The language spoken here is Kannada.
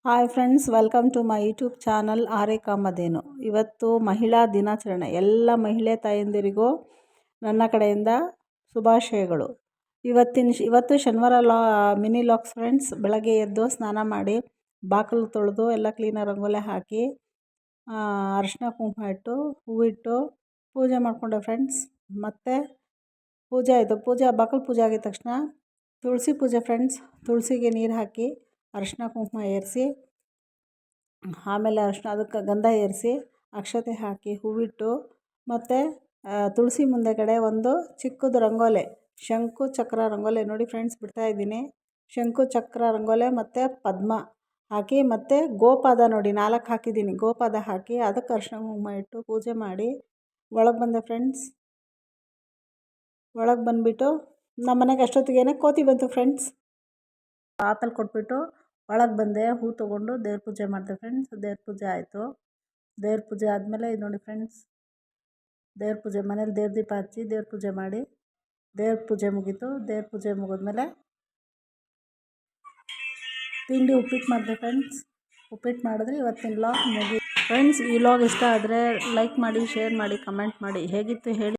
Hi friends, welcome to my YouTube channel ಆರೇಖಾ ಮದೇನು. ಇವತ್ತು ಮಹಿಳಾ ದಿನಾಚರಣೆ. ಎಲ್ಲ ಮಹಿಳೆ ತಾಯಂದಿರಿಗೂ ನನ್ನ ಕಡೆಯಿಂದ ಶುಭಾಶಯಗಳು. ಇವತ್ತು ಶನಿವಾರ ಮಿನಿ ಲಾಕ್ಸ್ ಫ್ರೆಂಡ್ಸ್. ಬೆಳಗ್ಗೆ ಎದ್ದು ಸ್ನಾನ ಮಾಡಿ ಬಾಗಿಲು ತೊಳೆದು ಎಲ್ಲ ಕ್ಲೀನಾಗಿ ರಂಗೋಲೆ ಹಾಕಿ ಅರಿಶಿನ ಕುಂಕುಮ ಇಟ್ಟು ಹೂವಿಟ್ಟು ಪೂಜೆ ಮಾಡಿಕೊಂಡೆ ಫ್ರೆಂಡ್ಸ್. ಮತ್ತು ಪೂಜೆ ಆಯಿತು. ಬಾಗಿಲು ಪೂಜೆ ಆಗಿದ ತಕ್ಷಣ ತುಳಸಿ ಪೂಜೆ ಫ್ರೆಂಡ್ಸ್. ತುಳಸಿಗೆ ನೀರು ಹಾಕಿ ಅರಿಶಿನ ಕುಂಕುಮ ಏರಿಸಿ, ಆಮೇಲೆ ಅದಕ್ಕೆ ಗಂಧ ಏರಿಸಿ ಅಕ್ಷತೆ ಹಾಕಿ ಹೂವಿಟ್ಟು, ಮತ್ತು ತುಳಸಿ ಮುಂದೆಗಡೆ ಒಂದು ಚಿಕ್ಕದು ರಂಗೋಲೆ, ಶಂಕು ಚಕ್ರ ರಂಗೋಲೆ ನೋಡಿ ಫ್ರೆಂಡ್ಸ್ ಬಿಡ್ತಾಯಿದ್ದೀನಿ. ಶಂಕು ಚಕ್ರ ರಂಗೋಲೆ ಮತ್ತು ಪದ್ಮ ಹಾಕಿ, ಮತ್ತು ಗೋಪಾದ ನೋಡಿ 4 ಹಾಕಿದ್ದೀನಿ. ಗೋಪಾದ ಹಾಕಿ ಅದಕ್ಕೆ ಅರಿಶಿನ ಕುಂಕುಮ ಇಟ್ಟು ಪೂಜೆ ಮಾಡಿ ಒಳಗೆ ಬಂದೆ ಫ್ರೆಂಡ್ಸ್. ಒಳಗೆ ಬಂದುಬಿಟ್ಟು ನಮ್ಮ ಮನೆಗೆ ಅಷ್ಟೊತ್ತಿಗೇನೆ ಕೋತಿ ಬಂತು ಫ್ರೆಂಡ್ಸ್. ಆಪಲ್ ಕೊಟ್ಬಿಟ್ಟು ಒಳಗೆ ಬಂದೆ. ಹೂ ತೊಗೊಂಡು ದೇವ್ರ ಪೂಜೆ ಮಾಡಿದೆ ಫ್ರೆಂಡ್ಸ್. ದೇವ್ರ ಪೂಜೆ ಆಯಿತು. ದೇವ್ರ ಪೂಜೆ ಆದಮೇಲೆ ಇದು ನೋಡಿ ಫ್ರೆಂಡ್ಸ್, ದೇವ್ರ ಪೂಜೆ ಮನೇಲಿ ದೇವ್ರ ದೀಪ ಹಚ್ಚಿ ದೇವ್ರ ಪೂಜೆ ಮಾಡಿ ದೇವ್ರ ಪೂಜೆ ಮುಗೀತು. ದೇವ್ರ ಪೂಜೆ ಮುಗಿದ್ಮೇಲೆ ತಿಂಡಿ ಉಪ್ಪಿಟ್ಟು ಮಾಡಿದೆ ಫ್ರೆಂಡ್ಸ್. ಉಪ್ಪಿಟ್ಟು ಮಾಡಿದ್ರೆ ಇವತ್ತಿನ ವ್ಲಾಗ್ ಮುಗಿ ಫ್ರೆಂಡ್ಸ್. ಈ ವ್ಲಾಗ್ ಇಷ್ಟ ಆದರೆ ಲೈಕ್ ಮಾಡಿ, ಶೇರ್ ಮಾಡಿ, ಕಮೆಂಟ್ ಮಾಡಿ. ಹೇಗಿತ್ತು ಹೇಳಿ.